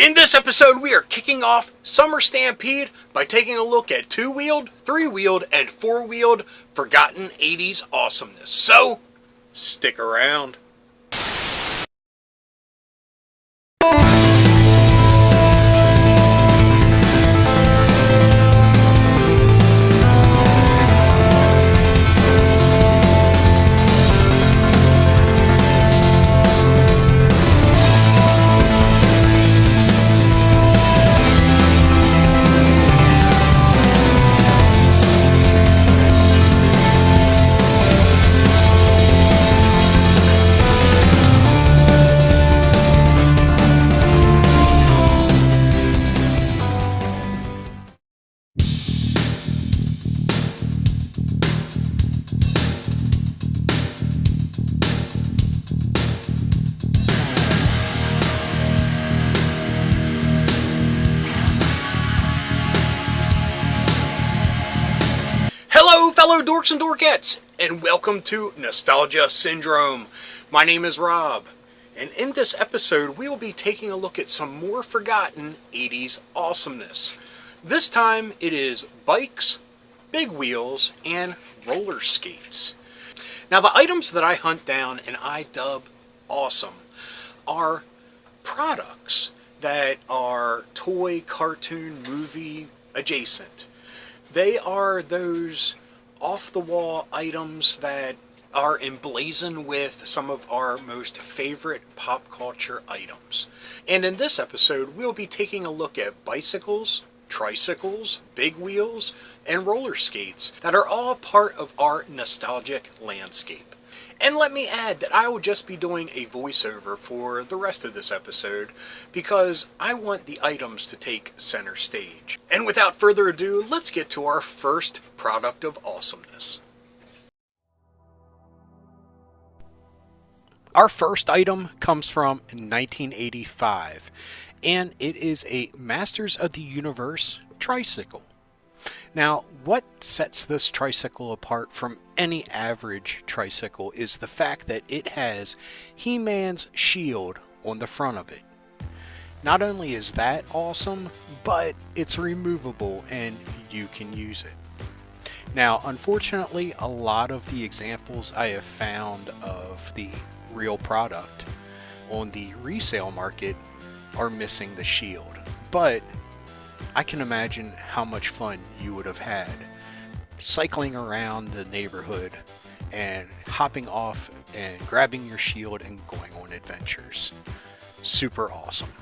In this episode, we are kicking off Summer Stampede by taking a look at two-wheeled, three-wheeled, and four-wheeled forgotten 80s awesomeness. So, stick around. Hello, fellow dorks and dorkettes, and welcome to Nostalgia Syndrome. My name is Rob, and in this episode, we will be taking a look at some more forgotten 80s awesomeness. This time, it is bikes, big wheels, and roller skates. Now, the items that I hunt down and I dub awesome are products that are toy, cartoon, movie adjacent. They are those off-the-wall items that are emblazoned with some of our most favorite pop culture items. And in this episode, we'll be taking a look at bicycles, tricycles, big wheels, and roller skates that are all part of our nostalgic landscape. And let me add that I will just be doing a voiceover for the rest of this episode because I want the items to take center stage. And without further ado, let's get to our first product of awesomeness. Our first item comes from 1985, and it is a Masters of the Universe tricycle. Now, what sets this tricycle apart from any average tricycle is the fact that it has He-Man's shield on the front of it. Not only is that awesome, but it's removable and you can use it. Now, unfortunately, a lot of the examples I have found of the real product on the resale market are missing the shield, but I can imagine how much fun you would have had cycling around the neighborhood and hopping off and grabbing your shield and going on adventures. Super awesome.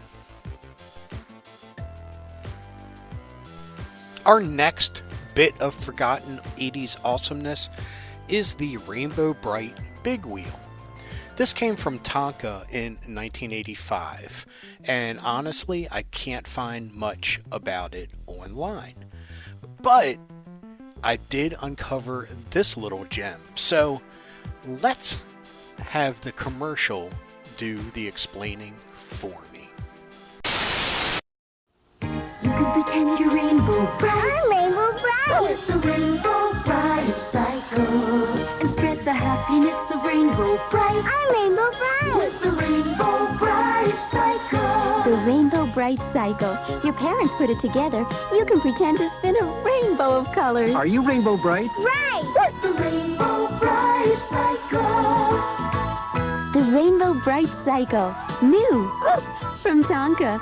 Our next bit of forgotten 80s awesomeness is the Rainbow Brite Big Wheel. This came from Tonka in 1985, and honestly, I can't find much about it online. But I did uncover this little gem, so let's have the commercial do the explaining for me. You can pretend you're Rainbow Brite. I'm Rainbow Brite. With the Rainbow Brite cycle. And spread the happiness of Rainbow Brite. I'm Rainbow Brite. With the Rainbow Brite cycle. The Rainbow Brite cycle. Your parents put it together. You can pretend to spin a rainbow of colors. Are you Rainbow Brite? Right. With the Rainbow Brite cycle. The Rainbow Brite cycle. New. From Tonka.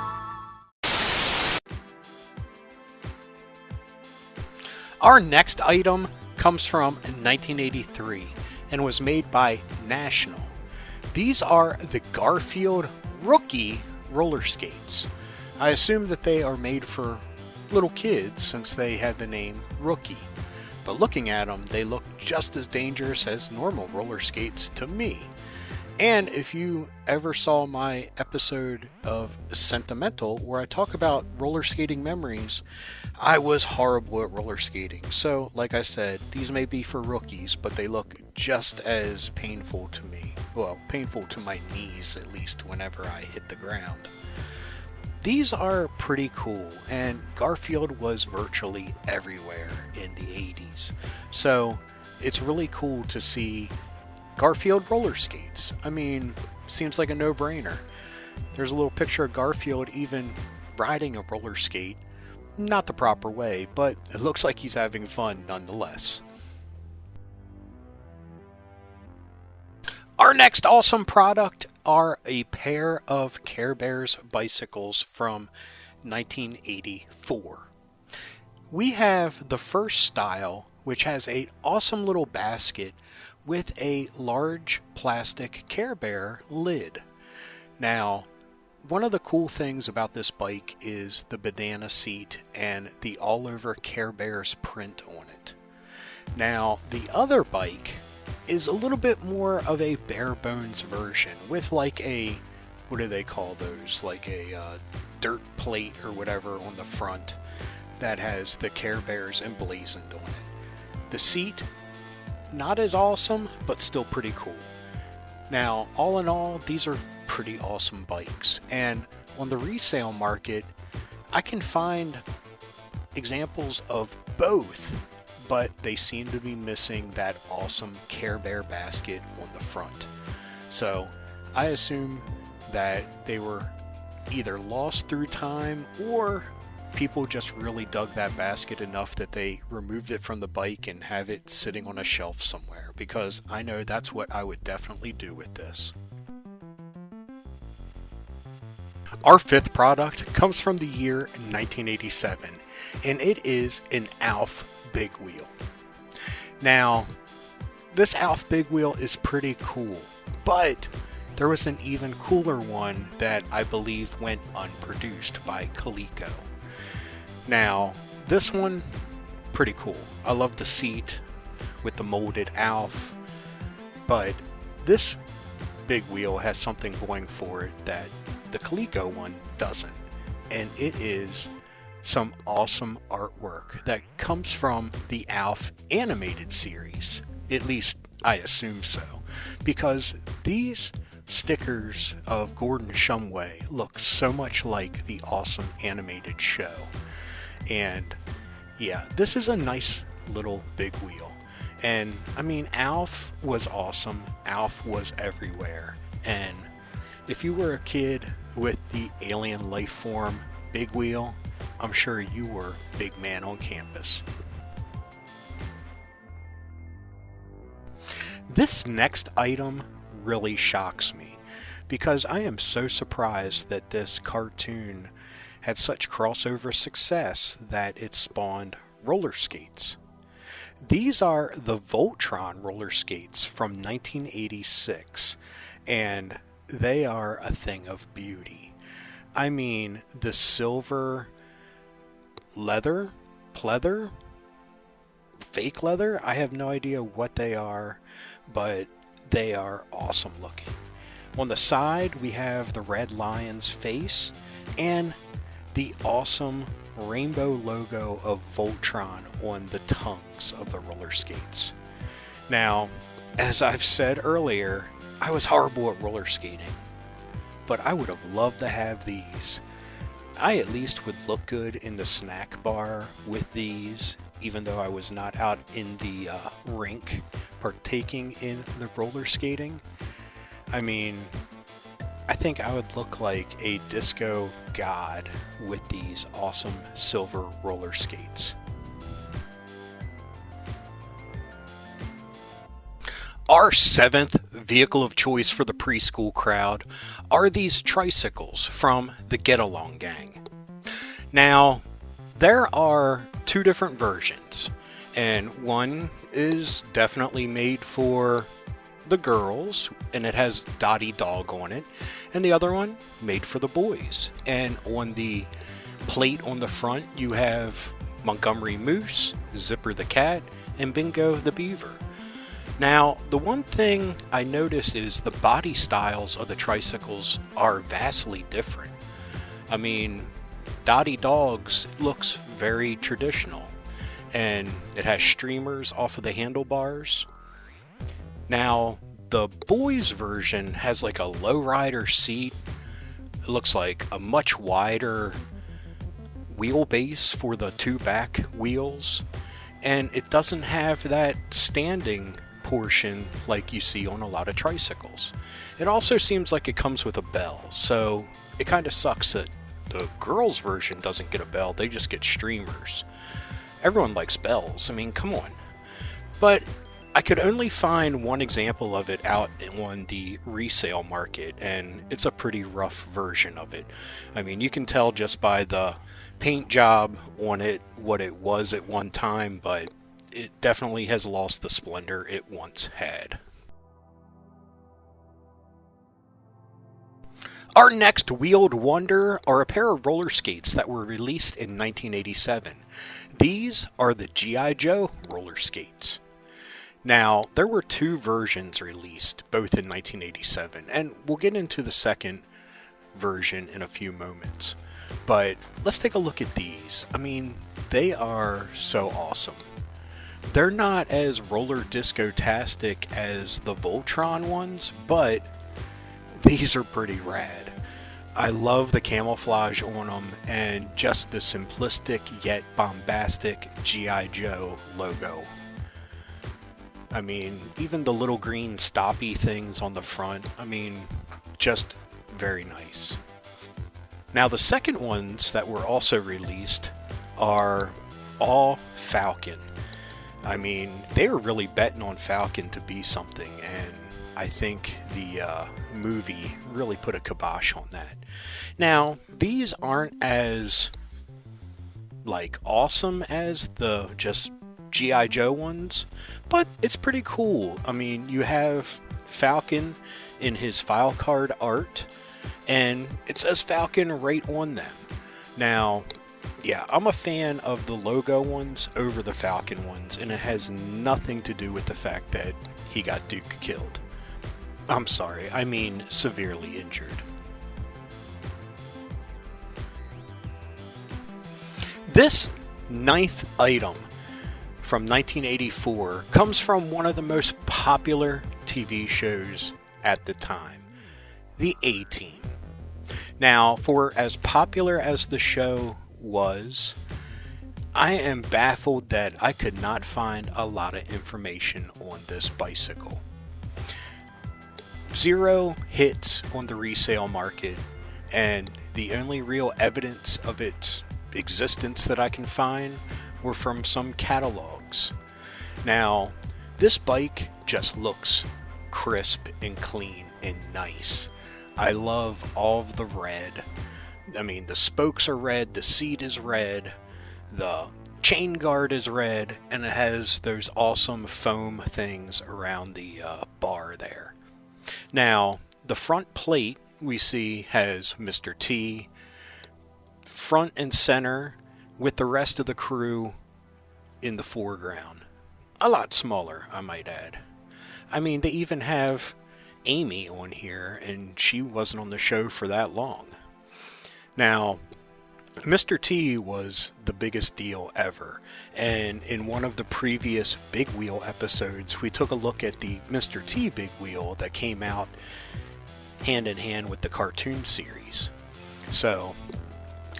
Our next item comes from 1983 and was made by National. These are the Garfield Rookie roller skates. I assume that they are made for little kids since they had the name Rookie. But looking at them, they look just as dangerous as normal roller skates to me. And if you ever saw my episode of Sentimental where I talk about roller skating memories, I was horrible at roller skating. So, like I said, these may be for rookies, but they look just as painful to me. Well, painful to my knees, at least, whenever I hit the ground. These are pretty cool, and Garfield was virtually everywhere in the 80s. So, it's really cool to see Garfield roller skates. I mean, seems like a no-brainer. There's a little picture of Garfield even riding a roller skate. Not the proper way, but it looks like he's having fun nonetheless. Our next awesome product are a pair of Care Bears bicycles from 1984. We have the first style, which has an awesome little basket with a large plastic Care Bear lid. Now, one of the cool things about this bike is the banana seat and the all over Care Bears print on it. Now, the other bike is a little bit more of a bare bones version with like a, what do they call those? Like a dirt plate or whatever on the front that has the Care Bears emblazoned on it. The seat, not as awesome, but still pretty cool. Now, all in all, these are pretty awesome bikes, and on the resale market, I can find examples of both, but they seem to be missing that awesome Care Bear basket on the front. So I assume that they were either lost through time or people just really dug that basket enough that they removed it from the bike and have it sitting on a shelf somewhere, because I know that's what I would definitely do with this. Our fifth product comes from the year 1987, and it is an ALF Big Wheel. Now, this ALF Big Wheel is pretty cool, but there was an even cooler one that I believe went unproduced by Coleco. Now, this one, pretty cool. I love the seat with the molded ALF, but this Big Wheel has something going for it that the Coleco one doesn't, and it is some awesome artwork that comes from the ALF animated series. At least I assume so, because these stickers of Gordon Shumway look so much like the awesome animated show. And yeah, this is a nice little Big Wheel. And I mean, ALF was awesome. ALF was everywhere. And if you were a kid with the alien life form Big Wheel, I'm sure you were big man on campus. This next item really shocks me, because I am so surprised that this cartoon had such crossover success that it spawned roller skates. These are the Voltron roller skates from 1986, and they are a thing of beauty. I mean, the silver leather, pleather, fake leather, I have no idea what they are, but they are awesome looking. On the side, we have the Red Lion's face and the awesome rainbow logo of Voltron on the tongues of the roller skates. Now, as I've said earlier, I was horrible at roller skating, but I would have loved to have these. I at least would look good in the snack bar with these, even though I was not out in the rink partaking in the roller skating. I mean, I think I would look like a disco god with these awesome silver roller skates. Our seventh vehicle of choice for the preschool crowd are these tricycles from the Get Along Gang. Now, there are two different versions, and one is definitely made for the girls, and it has Dottie Dog on it, and the other one made for the boys. And on the plate on the front, you have Montgomery Moose, Zipper the Cat, and Bingo the Beaver. Now, the one thing I notice is the body styles of the tricycles are vastly different. I mean, Dottie Dog's looks very traditional, and it has streamers off of the handlebars. Now, the boys' version has like a lowrider seat. It looks like a much wider wheelbase for the two back wheels, and it doesn't have that standing portion like you see on a lot of tricycles. It also seems like it comes with a bell, so it kind of sucks that the girls' version doesn't get a bell, they just get streamers. Everyone likes bells, I mean, come on. But I could only find one example of it out on the resale market, and it's a pretty rough version of it. I mean, you can tell just by the paint job on it what it was at one time, but it definitely has lost the splendor it once had. Our next wheeled wonder are a pair of roller skates that were released in 1987. These are the G.I. Joe roller skates. Now, there were two versions released, both in 1987, and we'll get into the second version in a few moments. But let's take a look at these. I mean, they are so awesome. They're not as roller disco-tastic as the Voltron ones, but these are pretty rad. I love the camouflage on them and just the simplistic yet bombastic G.I. Joe logo. I mean, even the little green stoppy things on the front, I mean, just very nice. Now, the second ones that were also released are all Falcon. I mean, they were really betting on Falcon to be something, and I think the movie really put a kibosh on that. Now, these aren't as, like, awesome as the just G.I. Joe ones, but it's pretty cool. I mean, you have Falcon in his file card art, and it says Falcon right on them. Now, yeah, I'm a fan of the logo ones over the Falcon ones, and it has nothing to do with the fact that he got Duke killed. I'm sorry, I mean severely injured. This ninth item from 1984 comes from one of the most popular TV shows at the time, the A-Team. Now, for as popular as the show was, I am baffled that I could not find a lot of information on this bicycle. Zero hits on the resale market, and the only real evidence of its existence that I can find were from some catalogs. Now, this bike just looks crisp and clean and nice. I love all of the red. I mean, the spokes are red, the seat is red, the chain guard is red, and it has those awesome foam things around the bar there. Now, the front plate we see has Mr. T, front and center, with the rest of the crew in the foreground. A lot smaller, I might add. I mean, they even have Amy on here, and she wasn't on the show for that long. Now, Mr. T was the biggest deal ever, and in one of the previous Big Wheel episodes, we took a look at the Mr. T Big Wheel that came out hand in hand with the cartoon series. So,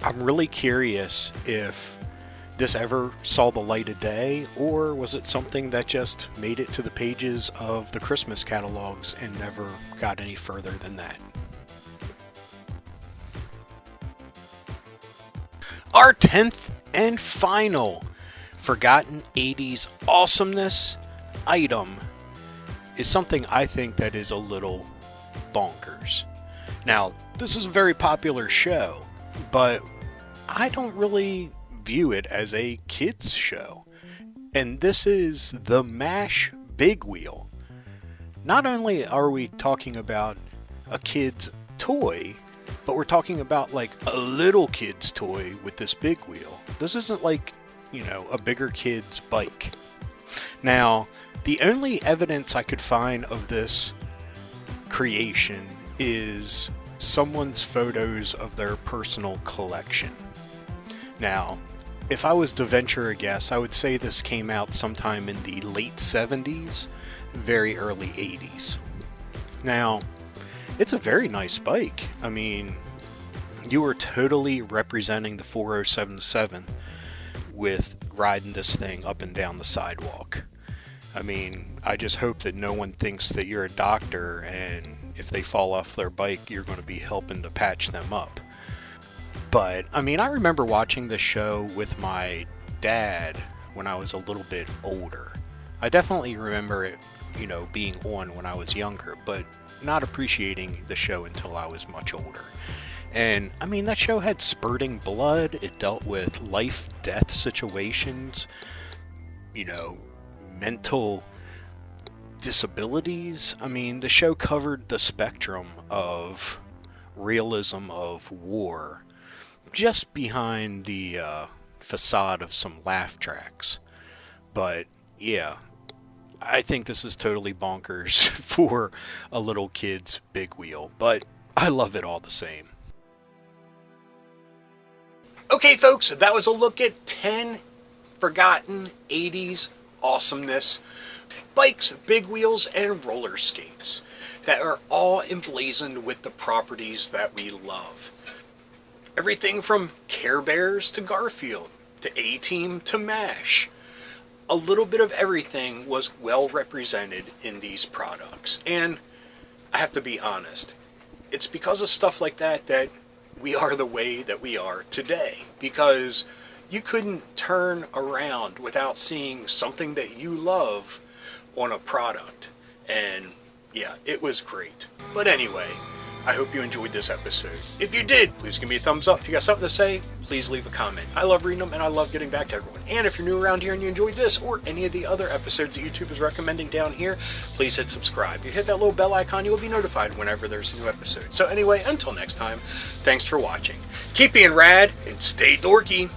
I'm really curious if this ever saw the light of day, or was it something that just made it to the pages of the Christmas catalogs and never got any further than that. Our 10th and final forgotten 80s awesomeness item is something I think that is a little bonkers. Now, this is a very popular show, but I don't really view it as a kids show. And this is TheMASH Big Wheel. Not only are we talking about a kid's toy, but we're talking about like a little kid's toy with this big wheel. This isn't like, you know, a bigger kid's bike. Now, the only evidence I could find of this creation is someone's photos of their personal collection. Now, if I was to venture a guess, I would say this came out sometime in the late 70s, very early 80s. Now, it's a very nice bike. I mean, you are totally representing the 4077 with riding this thing up and down the sidewalk. I mean, I just hope that no one thinks that you're a doctor and if they fall off their bike, you're going to be helping to patch them up. But, I mean, I remember watching the show with my dad when I was a little bit older. I definitely remember it, being on when I was younger, but not appreciating the show until I was much older. And, I mean, that show had spurting blood, it dealt with life-death situations, mental disabilities. I mean, the show covered the spectrum of realism of war, just behind the facade of some laugh tracks. But, yeah, I think this is totally bonkers for a little kid's Big Wheel, but I love it all the same. Okay, folks, that was a look at 10 forgotten 80s awesomeness bikes, big wheels, and roller skates that are all emblazoned with the properties that we love. Everything from Care Bears to Garfield, to A-Team to MASH. A little bit of everything was well represented in these products. And I have to be honest, it's because of stuff like that that we are the way that we are today. Because you couldn't turn around without seeing something that you love on a product. And yeah, it was great. But anyway, I hope you enjoyed this episode. If you did, please give me a thumbs up. If you got something to say, please leave a comment. I love reading them and I love getting back to everyone. And if you're new around here and you enjoyed this or any of the other episodes that YouTube is recommending down here, please hit subscribe. If you hit that little bell icon, you will be notified whenever there's a new episode. So anyway, until next time, thanks for watching. Keep being rad and stay dorky.